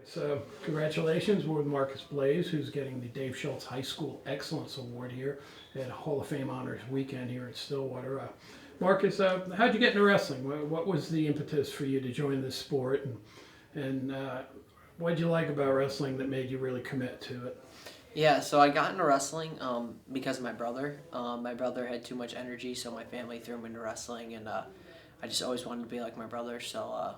So congratulations. We're with Marcus Blaze, who's getting the Dave Schultz High School Excellence Award here at Hall of Fame Honors Weekend here in Stillwater. Marcus, how'd you get into wrestling? What was the impetus for you to join this sport, and what'd you like about wrestling that made you really commit to it? Yeah, so I got into wrestling because of my brother. My brother had too much energy, so my family threw him into wrestling, and I just always wanted to be like my brother. So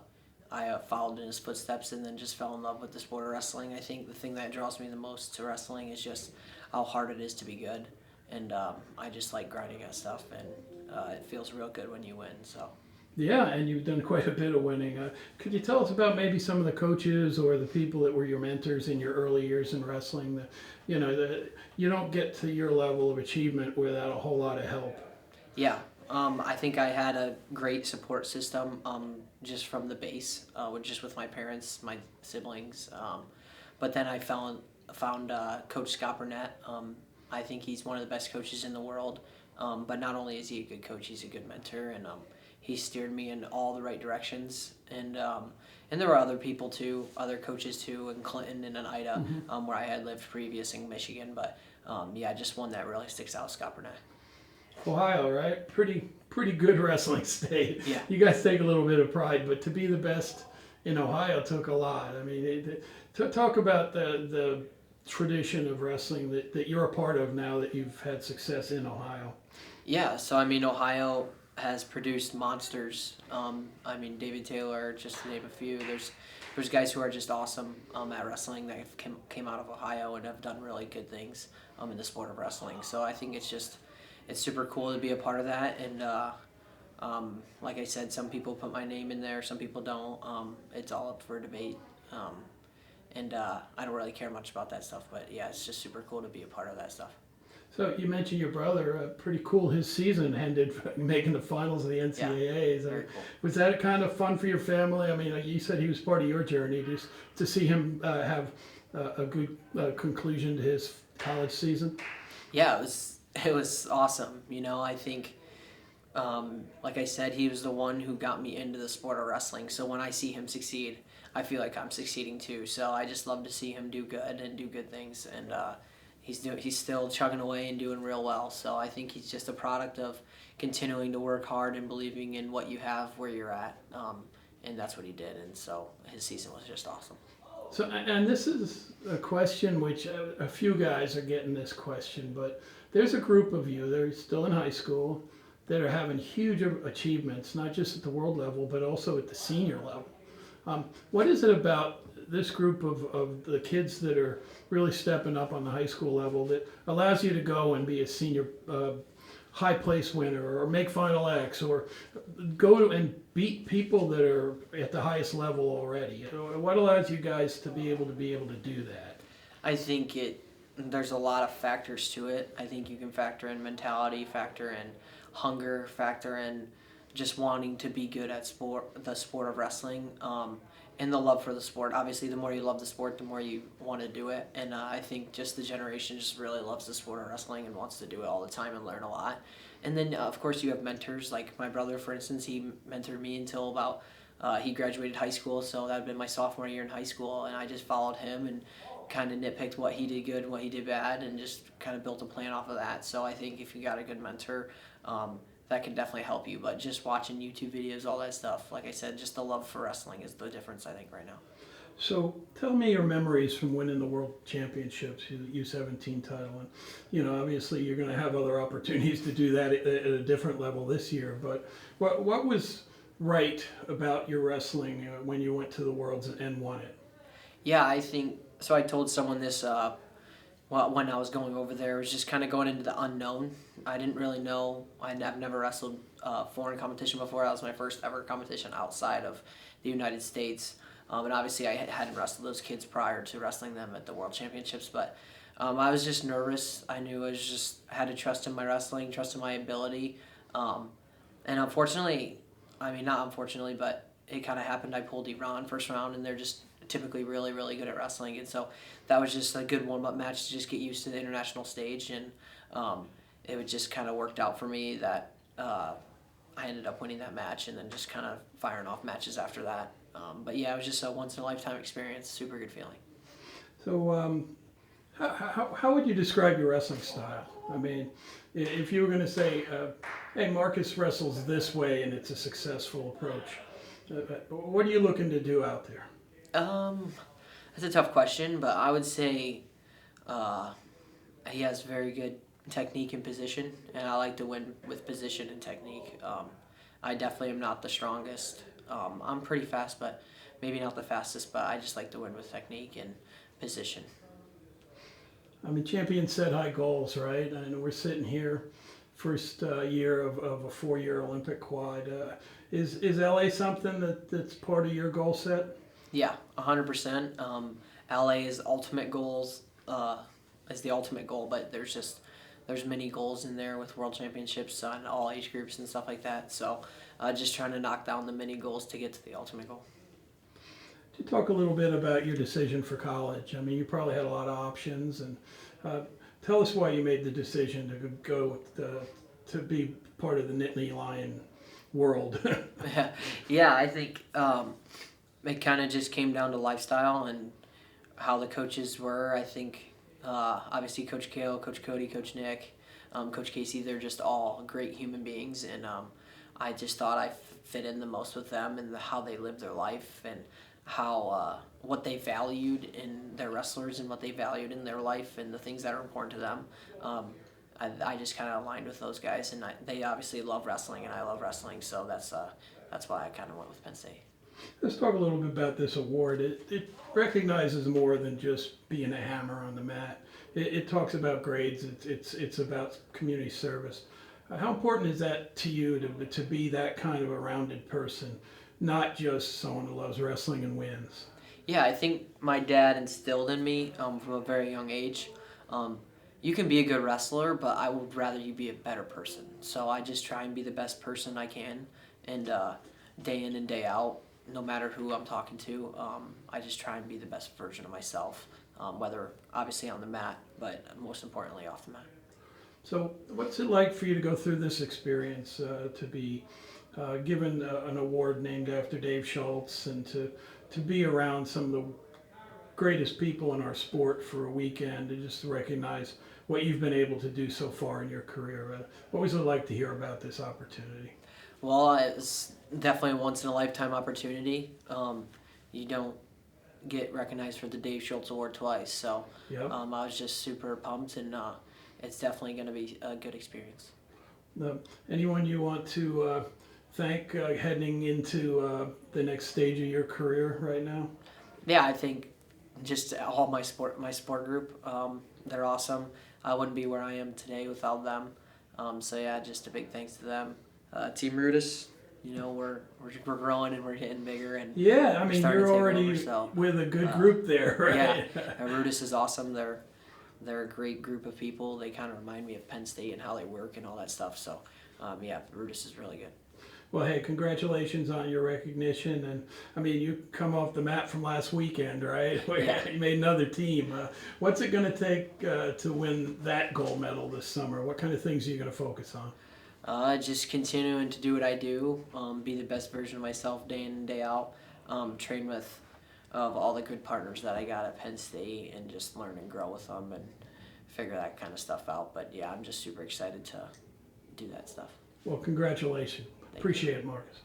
I followed in his footsteps, and then just fell in love with the sport of wrestling. I think the thing that draws me the most to wrestling is just how hard it is to be good, and I just like grinding at stuff, and it feels real good when you win. So. Yeah, and you've done quite a bit of winning. Could you tell us about maybe some of the coaches or the people that were your mentors in your early years in wrestling? You don't get to your level of achievement without a whole lot of help. Yeah, I think I had a great support system just from the base, with my parents, my siblings. But then found Coach Scott Burnett. I think he's one of the best coaches in the world. But not only is he a good coach, he's a good mentor, and he steered me in all the right directions. And there were other people too, other coaches too, in Clinton and in Ida, where I had lived previous in Michigan. But yeah, just one that really sticks out, Scott Burnett. Ohio, right? Pretty good wrestling state. Yeah. You guys take a little bit of pride, but to be the best in Ohio took a lot. I mean, talk about the tradition of wrestling that you're a part of now that you've had success in Ohio. Yeah, so I mean, Ohio has produced monsters. I mean, David Taylor, just to name a few. There's guys who are just awesome at wrestling that came out of Ohio and have done really good things in the sport of wrestling. So I think it's super cool to be a part of that. And like I said, some people put my name in there, some people don't. It's all up for debate. And I don't really care much about that stuff, but yeah, it's just super cool to be a part of that stuff. So you mentioned your brother. Pretty cool. His season ended making the finals of the NCAAs. Yeah, very cool. Was that kind of fun for your family? I mean, you said he was part of your journey. Just to see him have a good conclusion to his college season. Yeah, it was awesome. I think, like I said, he was the one who got me into the sport of wrestling. So when I see him succeed, I feel like I'm succeeding too. So I just love to see him do good and do good things. And he's still chugging away and doing real well. So I think he's just a product of continuing to work hard and believing in what you have where you're at. And that's what he did. And so his season was just awesome. So, and this is a question which a few guys are getting this question, but there's a group of you that are still in high school that are having huge achievements, not just at the world level, but also at the senior level. What is it about this group of the kids that are really stepping up on the high school level that allows you to go and be a senior high place winner or make Final X or go and beat people that are at the highest level already? What allows you guys to be able to do that? I think there's a lot of factors to it. I think you can factor in mentality, factor in hunger, factor in just wanting to be good at the sport of wrestling, and the love for the sport. Obviously, the more you love the sport, the more you want to do it. And I think just the generation just really loves the sport of wrestling and wants to do it all the time and learn a lot. And then, of course, you have mentors. Like my brother, for instance, he mentored me until about he graduated high school, so that had been my sophomore year in high school, and I just followed him and kind of nitpicked what he did good and what he did bad and just kind of built a plan off of that. So I think if you got a good mentor, that can definitely help you. But just watching YouTube videos, all that stuff, like I said, just the love for wrestling is the difference, I think, right now. So tell me your memories from winning the World Championships, U17 title. And, obviously you're going to have other opportunities to do that at a different level this year. But what was right about your wrestling when you went to the Worlds and won it? Yeah, I think, so I told someone this when I was going over there. It was just kind of going into the unknown. I didn't really know. I've never wrestled foreign competition before. That was my first ever competition outside of the United States. And obviously I hadn't wrestled those kids prior to wrestling them at the World Championships. But I was just nervous. I knew I had to trust in my wrestling, trust in my ability. And unfortunately, not unfortunately, but it kind of happened. I pulled Iran first round, and they're just typically really, really good at wrestling. And so that was just a good warm-up match to just get used to the international stage. And it just kind of worked out for me that I ended up winning that match and then just kind of firing off matches after that. But yeah, it was just a once in a lifetime experience. Super good feeling. So, how would you describe your wrestling style? I mean, if you were going to say, hey, Marcus wrestles this way and it's a successful approach, what are you looking to do out there? That's a tough question, but I would say he has very good technique and position, and I like to win with position and technique. I definitely am not the strongest. I'm pretty fast, but maybe not the fastest, but I just like to win with technique and position. I mean, champions set high goals, right? And we're sitting here, first year of a 4-year Olympic quad. Is LA something that's part of your goal set? Yeah, 100%. LA is ultimate goals. Is the ultimate goal, but there's many goals in there with world championships on all age groups and stuff like that. So, just trying to knock down the many goals to get to the ultimate goal. Could you talk a little bit about your decision for college? I mean, you probably had a lot of options, and tell us why you made the decision to go to be part of the Nittany Lion world. Yeah, I think it kind of just came down to lifestyle and how the coaches were. I think obviously Coach Kale, Coach Cody, Coach Nick, Coach Casey, they're just all great human beings, and I just thought I fit in the most with them and how they lived their life and how what they valued in their wrestlers and what they valued in their life and the things that are important to them. I just kind of aligned with those guys, and they obviously love wrestling, and I love wrestling, so that's why I kind of went with Penn State. Let's talk a little bit about this award. It recognizes more than just being a hammer on the mat. It talks about grades. It's about community service. How important is that to you to be that kind of a rounded person, not just someone who loves wrestling and wins? Yeah, I think my dad instilled in me from a very young age. You can be a good wrestler, but I would rather you be a better person. So I just try and be the best person I can, and day in and day out, no matter who I'm talking to, I just try and be the best version of myself, whether obviously on the mat, but most importantly off the mat. So what's it like for you to go through this experience, to be given an award named after Dave Schultz, and to be around some of the greatest people in our sport for a weekend, and just to recognize what you've been able to do so far in your career? What was it like to hear about this opportunity? Well, it's definitely a once in a lifetime opportunity. You don't get recognized for the Dave Schultz Award twice, so Yep. I was just super pumped, and it's definitely going to be a good experience. Anyone you want to thank heading into the next stage of your career right now? Yeah, I think just all my sport group, they're awesome. I wouldn't be where I am today without them. So yeah, just a big thanks to them. Team Rudis, we're growing and we're getting bigger, and Yeah, I mean, starting to you're take already over, so, with a good group there, right? yeah, Rudis is awesome. They're a great group of people. They kind of remind me of Penn State and how they work and all that stuff. So yeah, Rudis is really good. Well, hey, congratulations on your recognition. And I mean, you come off the mat from last weekend, right? Yeah. You made another team. What's it going to take to win that gold medal this summer? What kind of things are you going to focus on? Just continuing to do what I do, be the best version of myself day in and day out, train with all the good partners that I got at Penn State, and just learn and grow with them and figure that kind of stuff out. But yeah, I'm just super excited to do that stuff. Well, congratulations. Appreciate it, Marcus.